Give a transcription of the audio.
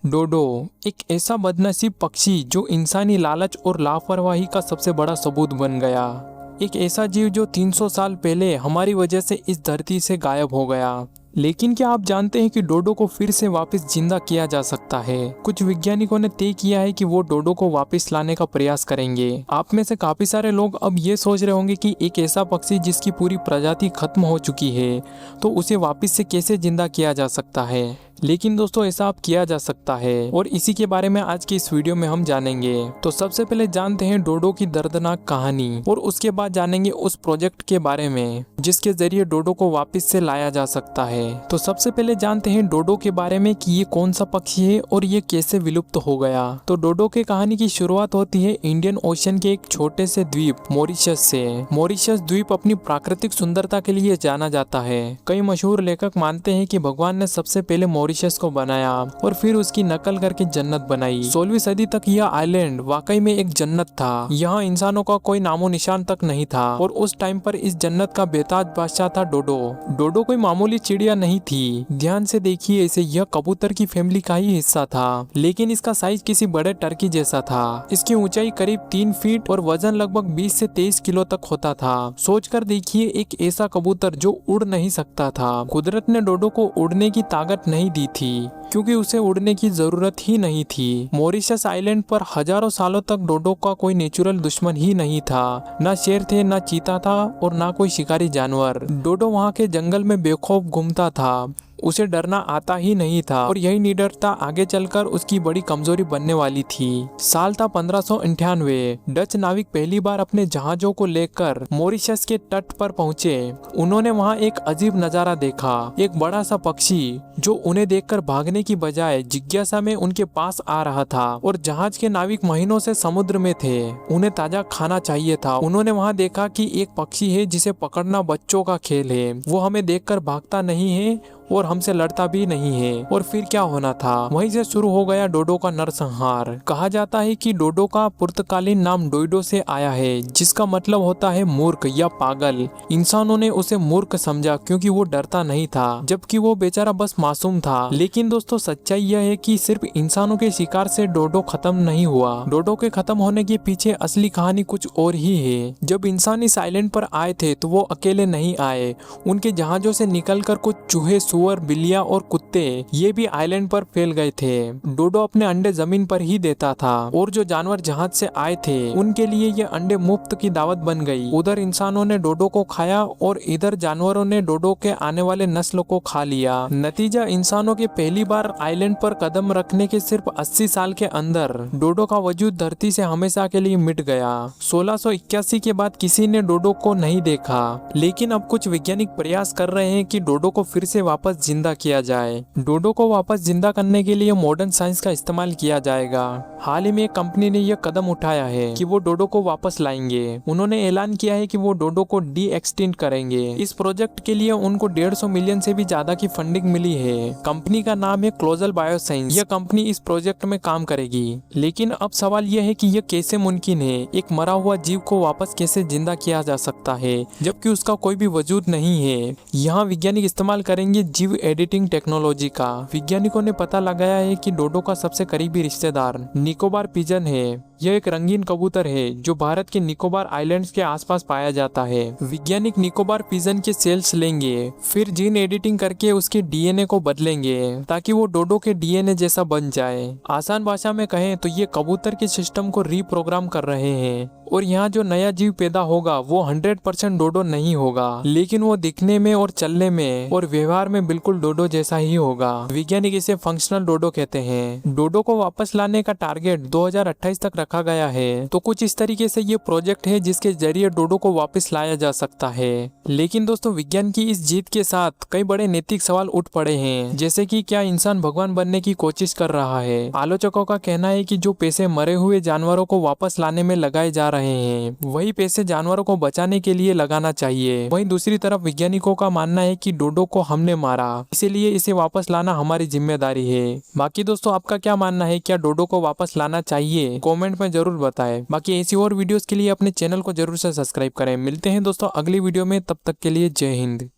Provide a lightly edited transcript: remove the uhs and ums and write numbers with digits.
डोडो एक ऐसा बदनसीब पक्षी जो इंसानी लालच और लापरवाही का सबसे बड़ा सबूत बन गया। एक ऐसा जीव जो 300 साल पहले हमारी वजह से इस धरती से गायब हो गया। लेकिन क्या आप जानते हैं कि डोडो को फिर से वापस जिंदा किया जा सकता है? कुछ वैज्ञानिकों ने तय किया है कि वो डोडो को वापस लाने का प्रयास करेंगे। आप में से काफी सारे लोग अब ये सोच रहे होंगे कि एक ऐसा पक्षी जिसकी पूरी प्रजाति खत्म हो चुकी है, तो उसे वापस से कैसे जिंदा किया जा सकता है। लेकिन दोस्तों, ऐसा अब किया जा सकता है और इसी के बारे में आज की इस वीडियो में हम जानेंगे। तो सबसे पहले जानते हैं डोडो की दर्दनाक कहानी और उसके बाद जानेंगे उस प्रोजेक्ट के बारे में जिसके जरिए डोडो को वापस से लाया जा सकता है। तो सबसे पहले जानते हैं डोडो के बारे में कि ये कौन सा पक्षी है और ये कैसे विलुप्त हो गया। तो डोडो के कहानी की शुरुआत होती है इंडियन ओशन के एक छोटे से द्वीप मॉरिशस से। मॉरिशस द्वीप अपनी प्राकृतिक सुंदरता के लिए जाना जाता है। कई मशहूर लेखक मानते हैं कि भगवान ने सबसे पहले मॉरिशस को बनाया और फिर उसकी नकल करके जन्नत बनाई। 16वीं सदी तक यह आइलैंड वाकई में एक जन्नत था। यहाँ इंसानों का कोई नामो निशान तक नहीं था और उस टाइम पर इस जन्नत का बेताज बादशाह था डोडो। डोडो कोई मामूली चिड़िया नहीं थी। ध्यान से देखिए, इसे यह कबूतर की फैमिली का ही हिस्सा था, लेकिन इसका साइज किसी बड़े टर्की जैसा था। इसकी ऊंचाई करीब 3 फीट और वजन लगभग 20 से 23 किलो तक होता था। सोचकर देखिए, एक ऐसा कबूतर जो उड़ नहीं सकता था। कुदरत ने डोडो को उड़ने की ताकत नहीं दी थी क्योंकि उसे उड़ने की जरूरत ही नहीं थी। मॉरिशस आइलैंड पर हजारों सालों तक डोडो का कोई नेचुरल दुश्मन ही नहीं था। ना शेर थे, ना चीता था और ना कोई शिकारी जानवर। डोडो वहाँ के जंगल में बेखौफ घूमता था। उसे डरना आता ही नहीं था और यही निडरता आगे चलकर उसकी बड़ी कमजोरी बनने वाली थी। साल था 1598। डच नाविक पहली बार अपने जहाजों को लेकर मॉरिशस के तट पर पहुंचे। उन्होंने वहां एक अजीब नजारा देखा। एक बड़ा सा पक्षी जो उन्हें देखकर भागने की बजाय जिज्ञासा में उनके पास आ रहा था और जहाज के नाविक महीनों से समुद्र में थे। उन्हें ताजा खाना चाहिए था। उन्होंने वहां देखा कि एक पक्षी है जिसे पकड़ना बच्चों का खेल है। वो हमें देखकर भागता नहीं है और हमसे लड़ता भी नहीं है। और फिर क्या होना था, वहीं से शुरू हो गया डोडो का नरसंहार। कहा जाता है कि डोडो का पुर्तगाली नाम डोइडो से आया है, जिसका मतलब होता है मूर्ख या पागल। इंसानों ने उसे मूर्ख समझा क्योंकि वो डरता नहीं था, जबकि वो बेचारा बस मासूम था। लेकिन दोस्तों, सच्चाई यह है कि सिर्फ इंसानों के शिकार से डोडो खत्म नहीं हुआ। डोडो के खत्म होने के पीछे असली कहानी कुछ और ही है। जब इंसान इस आइलैंड पर आए थे तो वो अकेले नहीं आए। उनके जहाजों से निकलकर कुछ चूहे, सुअर, बिल्लियां और कुत्ते ये भी आइलैंड पर फैल गए थे। डोडो अपने अंडे जमीन पर ही देता था और जो जानवर जहाज से आए थे उनके लिए ये अंडे मुफ्त की दावत बन गई। उधर इंसानों ने डोडो को खाया और इधर जानवरों ने डोडो के आने वाले नस्ल को खा लिया। नतीजा, इंसानों के पहली बार आइलैंड पर कदम रखने के सिर्फ 80 साल के अंदर डोडो का वजूद धरती से हमेशा के लिए मिट गया। 1681 के बाद किसी ने डोडो को नहीं देखा, लेकिन अब कुछ वैज्ञानिक प्रयास कर रहे हैं कि डोडो को फिर से वापस जिंदा किया जाए। डोडो को वापस जिंदा करने के लिए मॉडर्न साइंस का इस्तेमाल किया जाएगा। हाल ही में एक कंपनी ने यह कदम उठाया है कि वो डोडो को वापस लाएंगे। उन्होंने ऐलान किया है कि वो डोडो को डी एक्सटिंक्ट करेंगे। इस प्रोजेक्ट के लिए उनको 150 मिलियन से भी ज्यादा की फंडिंग मिली है। कंपनी का नाम है क्लोजल बायोसाइंस। यह कंपनी इस प्रोजेक्ट में काम करेगी। लेकिन अब सवाल यह है कि यह कैसे मुमकिन है? एक मरा हुआ जीव को वापस कैसे जिंदा किया जा सकता है जबकि उसका कोई भी वजूद नहीं है? यहाँ वैज्ञानिक इस्तेमाल करेंगे जीव एडिटिंग टेक्नोलॉजी का। वैज्ञानिकों ने पता लगाया है कि डोडो का सबसे करीबी रिश्तेदार निकोबार पिजन है। यह एक रंगीन कबूतर है जो भारत के निकोबार आइलैंड्स के आसपास पाया जाता है। वैज्ञानिक निकोबार पिजन के सेल्स लेंगे, फिर जीन एडिटिंग करके उसके डीएनए को बदलेंगे ताकि वो डोडो के डीएनए जैसा बन जाए। आसान भाषा में कहें तो ये कबूतर के सिस्टम को रीप्रोग्राम कर रहे हैं और यहाँ जो नया जीव पैदा होगा वो 100% डोडो नहीं होगा, लेकिन वो दिखने में और चलने में और व्यवहार में बिल्कुल डोडो जैसा ही होगा। वैज्ञानिक इसे फंक्शनल डोडो कहते हैं। डोडो को वापस लाने का टारगेट 2028 तक रखा गया है। तो कुछ इस तरीके से ये प्रोजेक्ट है जिसके जरिए डोडो को वापस लाया जा सकता है। लेकिन दोस्तों, विज्ञान की इस जीत के साथ कई बड़े नैतिक सवाल उठ पड़े हैं, जैसे कि क्या इंसान भगवान बनने की कोशिश कर रहा है? आलोचकों का कहना है कि जो पैसे मरे हुए जानवरों को वापस लाने में लगाए जा रहे हैं, वही पैसे जानवरों को बचाने के लिए लगाना चाहिए। वहीं दूसरी तरफ वैज्ञानिकों का मानना है कि डोडो को हमने मारा, इसीलिए इसे वापस लाना हमारी जिम्मेदारी है। बाकी दोस्तों, आपका क्या मानना है? क्या डोडो को वापस लाना चाहिए? कमेंट में जरूर बताएं। बाकी ऐसी और वीडियोस के लिए अपने चैनल को जरूर से सब्सक्राइब करें। मिलते हैं दोस्तों अगली वीडियो में, तब तक के लिए जय हिंद।